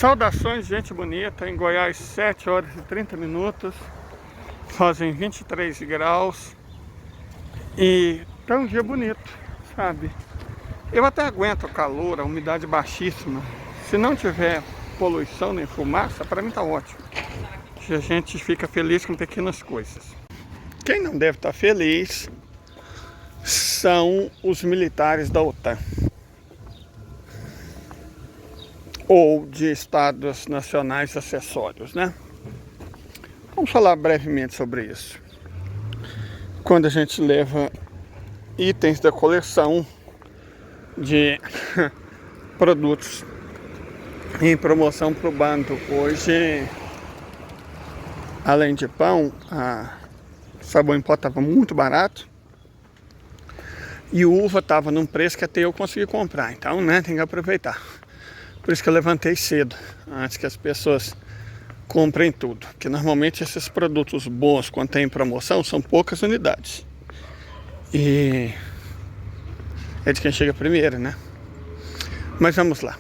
Saudações, gente bonita, em Goiás, 7 horas e 30 minutos, fazem 23 graus e tá um dia bonito, sabe? Eu até aguento o calor, a umidade baixíssima. Se não tiver poluição nem fumaça, para mim tá ótimo. A gente fica feliz com pequenas coisas. Quem não deve estar feliz são os militares da OTAN. Ou de estados nacionais acessórios, né? Vamos falar brevemente sobre isso. Quando a gente leva itens da coleção de produtos em promoção para o bando. Hoje, além de pão, sabão em pó estava muito barato e uva estava num preço que até eu consegui comprar. Então, né, tem que aproveitar. Por isso que eu levantei cedo, antes que as pessoas comprem tudo. Porque normalmente esses produtos bons, quando tem promoção, são poucas unidades. E é de quem chega primeiro, né? Mas vamos lá.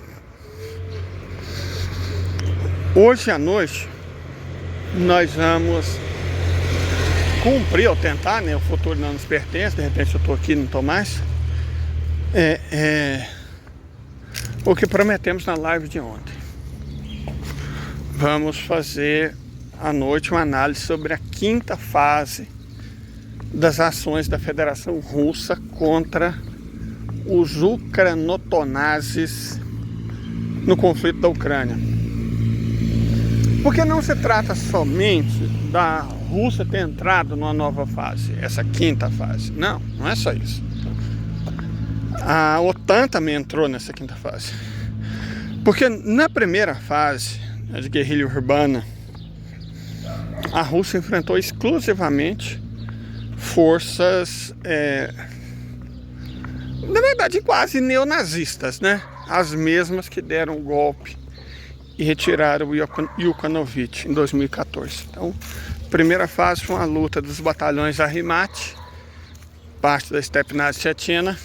Hoje à noite, nós vamos cumprir ou tentar, né? O futuro não nos pertence, de repente eu tô aqui e não tô mais. O que prometemos na live de ontem. Vamos fazer à noite uma análise sobre a quinta fase das ações da Federação Russa contra os ucranotonazes no conflito da Ucrânia. Porque não se trata somente da Rússia ter entrado numa nova fase, essa quinta fase. Não, não é só isso. A OTAN também entrou nessa quinta fase. Porque na primeira fase de guerrilha urbana, a Rússia enfrentou exclusivamente forças, na verdade quase neonazistas, né? As mesmas que deram o golpe e retiraram o Yanukovych em 2014. Então, a primeira fase foi uma luta dos batalhões Armat, parte da Stepnazi Chechena,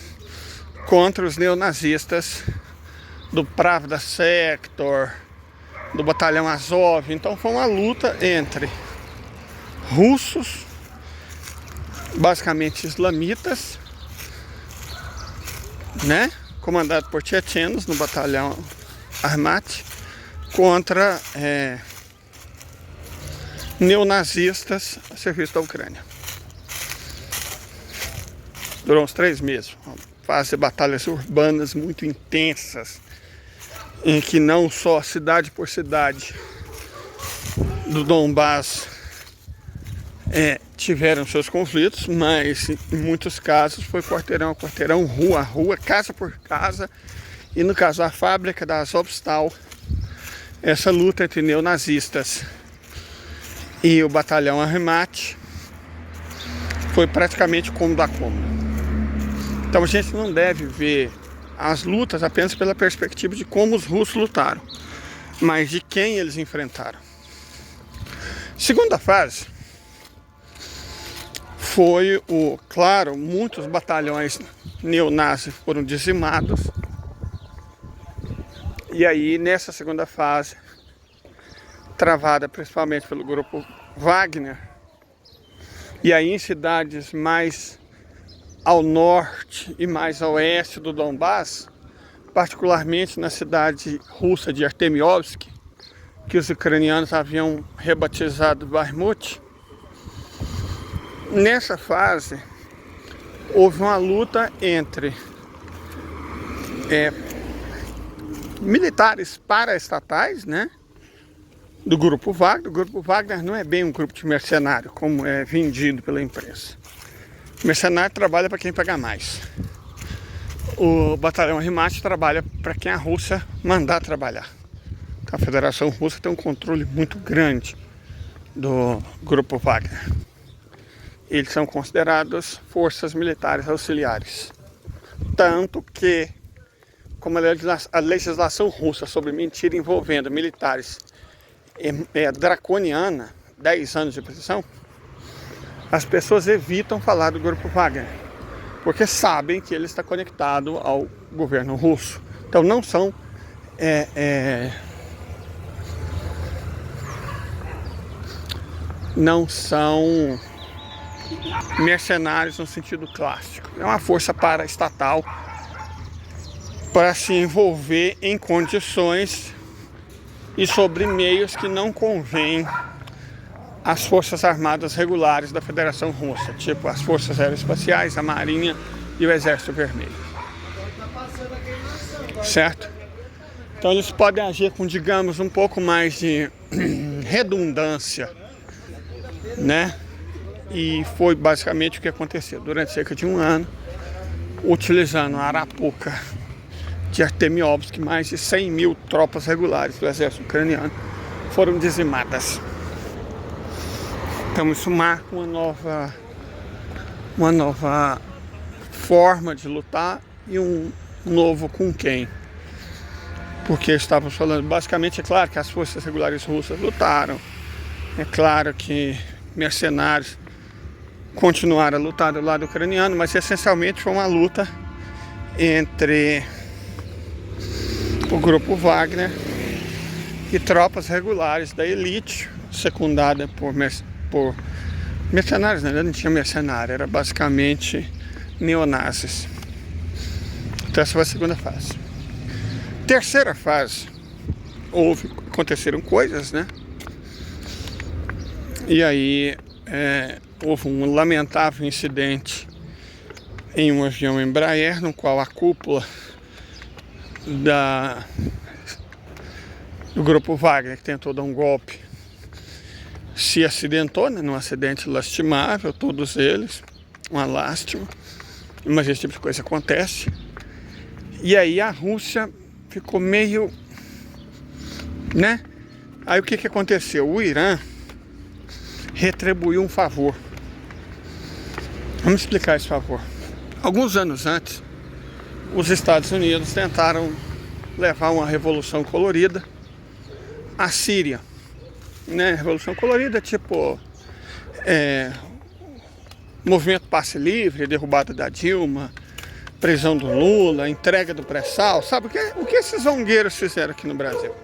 contra os neonazistas do Pravda Sector, do batalhão Azov. Então foi uma luta entre russos, basicamente islamitas, né, comandado por chechenos no batalhão Armat, contra neonazistas a serviço da Ucrânia. Durou uns 3 meses. Fase de batalhas urbanas muito intensas, em que não só cidade por cidade do Donbass tiveram seus conflitos, mas em muitos casos foi quarteirão a quarteirão, rua a rua, casa por casa, e no caso a fábrica da Azovstal, essa luta entre neonazistas e o batalhão Armat foi praticamente como da como. Então a gente não deve ver as lutas apenas pela perspectiva de como os russos lutaram, mas de quem eles enfrentaram. Segunda fase foi claro, muitos batalhões neonazis foram dizimados. E aí nessa segunda fase, travada principalmente pelo grupo Wagner, e aí em cidades mais ao norte e mais a oeste do Donbass, particularmente na cidade russa de Artemiovsk, que os ucranianos haviam rebatizado Bakhmut. Nessa fase, houve uma luta entre militares paraestatais, né, do Grupo Wagner. O Grupo Wagner não é bem um grupo de mercenário, como é vendido pela imprensa. O mercenário trabalha para quem paga mais. O batalhão Armat trabalha para quem a Rússia mandar trabalhar. A Federação Russa tem um controle muito grande do Grupo Wagner. Eles são considerados forças militares auxiliares. Tanto que, como a legislação russa sobre mentira envolvendo militares é draconiana, 10 anos de prisão, as pessoas evitam falar do Grupo Wagner, porque sabem que ele está conectado ao governo russo. Então não são não são mercenários no sentido clássico. É uma força paraestatal para se envolver em condições e sobre meios que não convém às forças armadas regulares da Federação Russa, tipo as forças aeroespaciais, a Marinha e o Exército Vermelho. Certo? Então eles podem agir com, digamos, um pouco mais de redundância, né? E foi basicamente o que aconteceu durante cerca de um ano, utilizando a Arapuca de Artemióvski, que mais de 100 mil tropas regulares do exército ucraniano foram dizimadas. Então isso marca uma nova forma de lutar e um novo com quem. Porque estávamos falando, basicamente, é claro que as forças regulares russas lutaram, é claro que mercenários continuaram a lutar do lado ucraniano, mas essencialmente foi uma luta entre o grupo Wagner e tropas regulares da elite, secundada por mercenários, né? Não tinha mercenário, era basicamente neonazis. Então essa foi a segunda fase. Terceira fase, aconteceram coisas, né? E aí houve um lamentável incidente em um avião Embraer, no qual a cúpula do grupo Wagner, que tentou dar um golpe, se acidentou, né, num acidente lastimável, todos eles, uma lástima, mas esse tipo de coisa acontece. E aí a Rússia ficou meio, né? Aí o que aconteceu? O Irã retribuiu um favor. Vamos explicar esse favor. Alguns anos antes, os Estados Unidos tentaram levar uma revolução colorida à Síria, né? Revolução colorida tipo movimento Passe Livre, derrubada da Dilma, prisão do Lula, entrega do pré-sal, sabe o que esses zongueiros fizeram aqui no Brasil?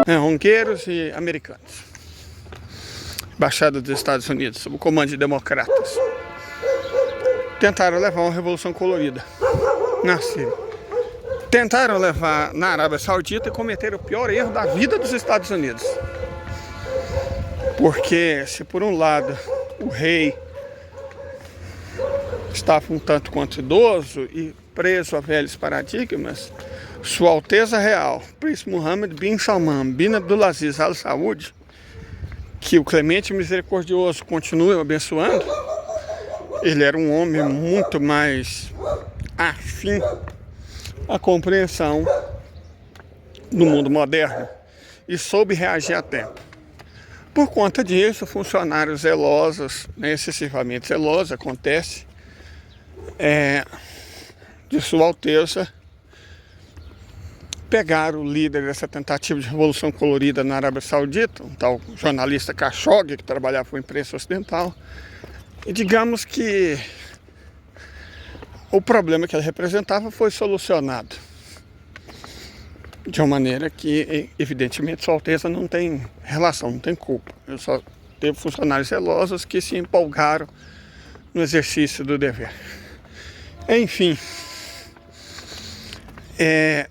Ronqueiros e americanos. Embaixada dos Estados Unidos, sob o comando de democratas. Tentaram levar uma revolução colorida na Síria. Tentaram levar na Arábia Saudita e cometeram o pior erro da vida dos Estados Unidos. Porque se por um lado o rei estava um tanto quanto idoso e preso a velhos paradigmas, Sua Alteza Real, Príncipe Mohammed bin Salman bin Abdulaziz Al Saud, que o Clemente Misericordioso continua abençoando, ele era um homem muito mais afim à compreensão do mundo moderno e soube reagir a tempo. Por conta disso, funcionários zelosos, né, excessivamente zelosos, acontece, de Sua Alteza, pegaram o líder dessa tentativa de revolução colorida na Arábia Saudita, um tal jornalista Khashoggi, que trabalhava com a imprensa ocidental, e digamos que o problema que ele representava foi solucionado de uma maneira que, evidentemente, Sua Alteza não tem relação, não tem culpa. Ele só teve funcionários zelosos que se empolgaram no exercício do dever. Enfim,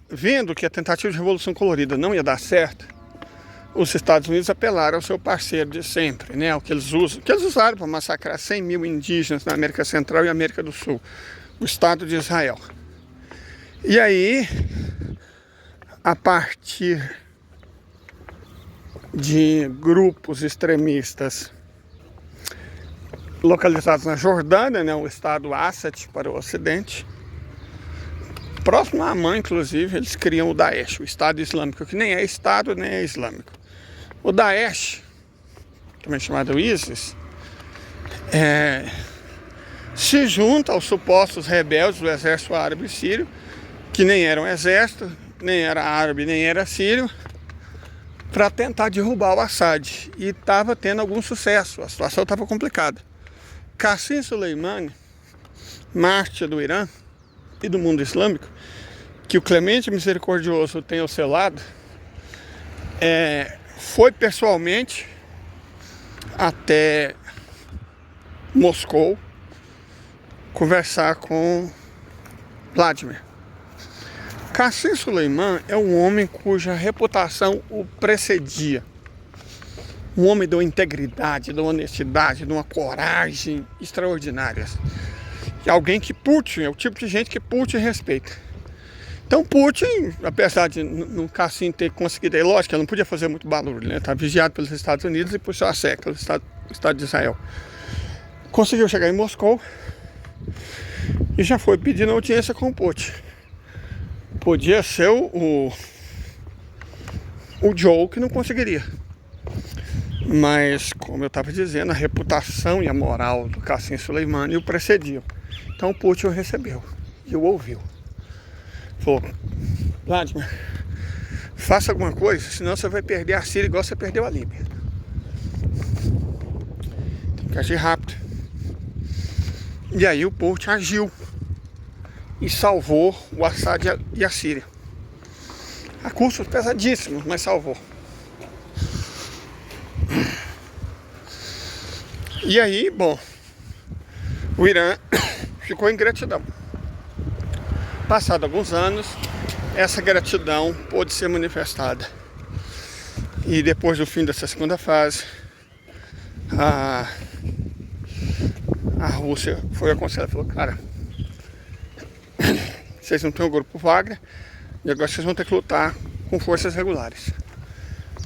vendo que a tentativa de revolução colorida não ia dar certo, os Estados Unidos apelaram ao seu parceiro de sempre, né, o que eles usaram para massacrar 100 mil indígenas na América Central e América do Sul, o Estado de Israel. E aí, a partir de grupos extremistas localizados na Jordânia, né, o Estado Assad para o Ocidente, próximo à Amã, inclusive, eles criam o Daesh, o Estado Islâmico, que nem é Estado, nem é Islâmico. O Daesh, também chamado ISIS, se junta aos supostos rebeldes do exército árabe sírio, que nem eram exército, nem era árabe, nem era sírio, para tentar derrubar o Assad. E estava tendo algum sucesso, a situação estava complicada. Qasem Soleimani, mártir do Irã e do mundo islâmico, que o Clemente Misericordioso tem ao seu lado, foi pessoalmente até Moscou conversar com Vladimir. Qasem Soleimani é um homem cuja reputação o precedia. Um homem de uma integridade, de uma honestidade, de uma coragem extraordinárias. E alguém que Putin, é o tipo de gente que Putin respeita. Então Putin, apesar de no Qasem ter conseguido, é lógico, ele não podia fazer muito barulho, né? Estava vigiado pelos Estados Unidos e por sua SEC, pelo Estado de Israel. Conseguiu chegar em Moscou e já foi pedindo audiência com o Putin. Podia ser o Joe que não conseguiria. Mas, como eu estava dizendo, a reputação e a moral do Qasem Soleimani o precediam. Então o Putin o recebeu e o ouviu. Falou: Vladimir, faça alguma coisa, senão você vai perder a Síria igual você perdeu a Líbia. Tem que agir rápido. E aí o Putin agiu e salvou o Assad e a Síria. A custos pesadíssimos, mas salvou. E aí, bom, o Irã ficou em gratidão. Passado alguns anos, essa gratidão pôde ser manifestada. E depois do fim dessa segunda fase, a Rússia foi aconselhada e falou: cara, vocês não têm o grupo Wagner, e agora vocês vão ter que lutar com forças regulares.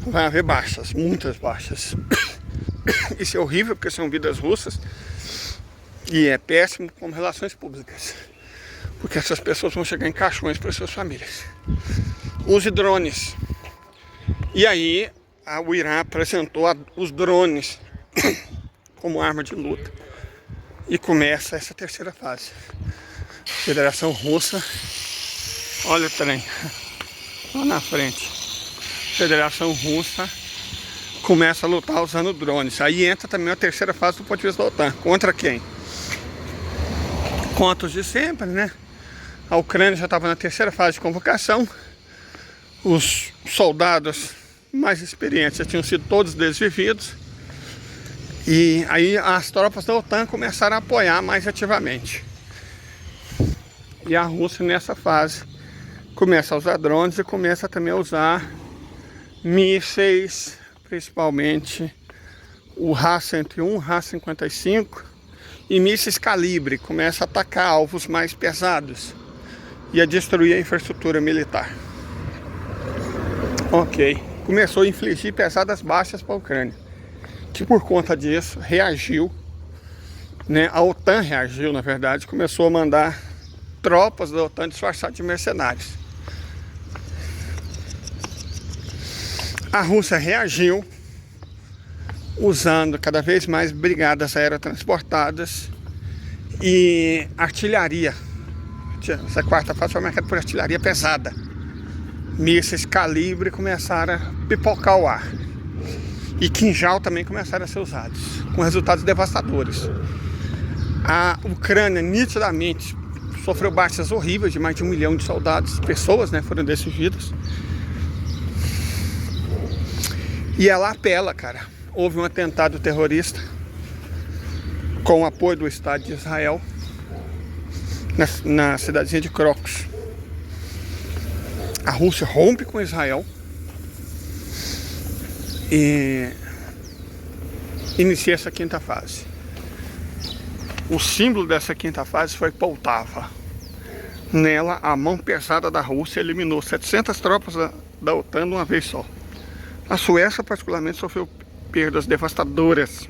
Vai haver baixas, muitas baixas. Isso é horrível porque são vidas russas e é péssimo como relações públicas, porque essas pessoas vão chegar em caixões para suas famílias. Use drones. E aí o Irã apresentou os drones como arma de luta e começa essa terceira fase. Federação Russa, olha o trem lá na frente. Federação Russa começa a lutar usando drones. Aí entra também a terceira fase do ponto de vista da OTAN. Contra quem? Contra os de sempre, né? A Ucrânia já estava na terceira fase de convocação. Os soldados mais experientes já tinham sido todos desvividos. E aí as tropas da OTAN começaram a apoiar mais ativamente. E a Rússia nessa fase começa a usar drones e começa também a usar mísseis, principalmente o Ra-101, Ra-55 e mísseis calibre. Começa a atacar alvos mais pesados e a destruir a infraestrutura militar. Ok, começou a infligir pesadas baixas para a Ucrânia, que por conta disso reagiu, né? A OTAN reagiu, na verdade, começou a mandar tropas da OTAN disfarçadas de mercenários. A Rússia reagiu usando cada vez mais brigadas aerotransportadas e artilharia. Essa quarta fase foi marcada por artilharia pesada. Mísseis calibre começaram a pipocar o ar. E quinjal também começaram a ser usados, com resultados devastadores. A Ucrânia nitidamente sofreu baixas horríveis de mais de 1 milhão de soldados, pessoas, né, foram decididas. E ela apela, cara. Houve um atentado terrorista com o apoio do Estado de Israel na cidadezinha de Crocus. A Rússia rompe com Israel e inicia essa quinta fase. O símbolo dessa quinta fase foi Poltava. Nela, a mão pesada da Rússia eliminou 700 tropas da OTAN de uma vez só. A Suécia, particularmente, sofreu perdas devastadoras.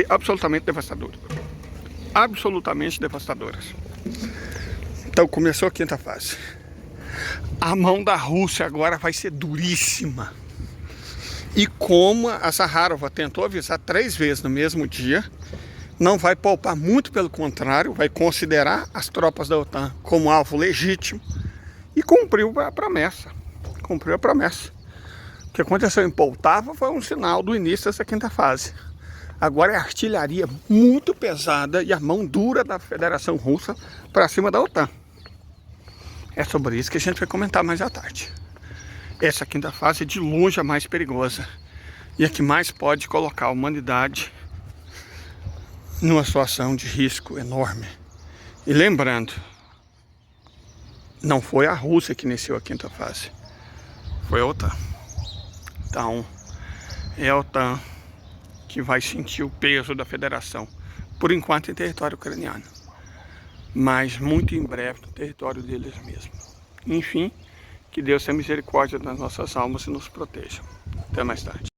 Absolutamente devastadoras. Absolutamente devastadoras. Então, começou a quinta fase. A mão da Rússia agora vai ser duríssima. E como a Zakharova tentou avisar 3 vezes no mesmo dia, não vai poupar, muito pelo contrário, vai considerar as tropas da OTAN como alvo legítimo e cumpriu a promessa. Cumpriu a promessa. que aconteceu em Poltava foi um sinal do início dessa quinta fase. Agora é artilharia muito pesada e a mão dura da Federação Russa para cima da OTAN. É sobre isso que a gente vai comentar mais à tarde. Essa quinta fase é de longe a mais perigosa e a que mais pode colocar a humanidade numa situação de risco enorme. E lembrando, não foi a Rússia que iniciou a quinta fase, foi a OTAN. Então, é a OTAN que vai sentir o peso da federação, por enquanto em território ucraniano, mas muito em breve no território deles mesmos. Enfim, que Deus tenha misericórdia das nossas almas e nos proteja. Até mais tarde.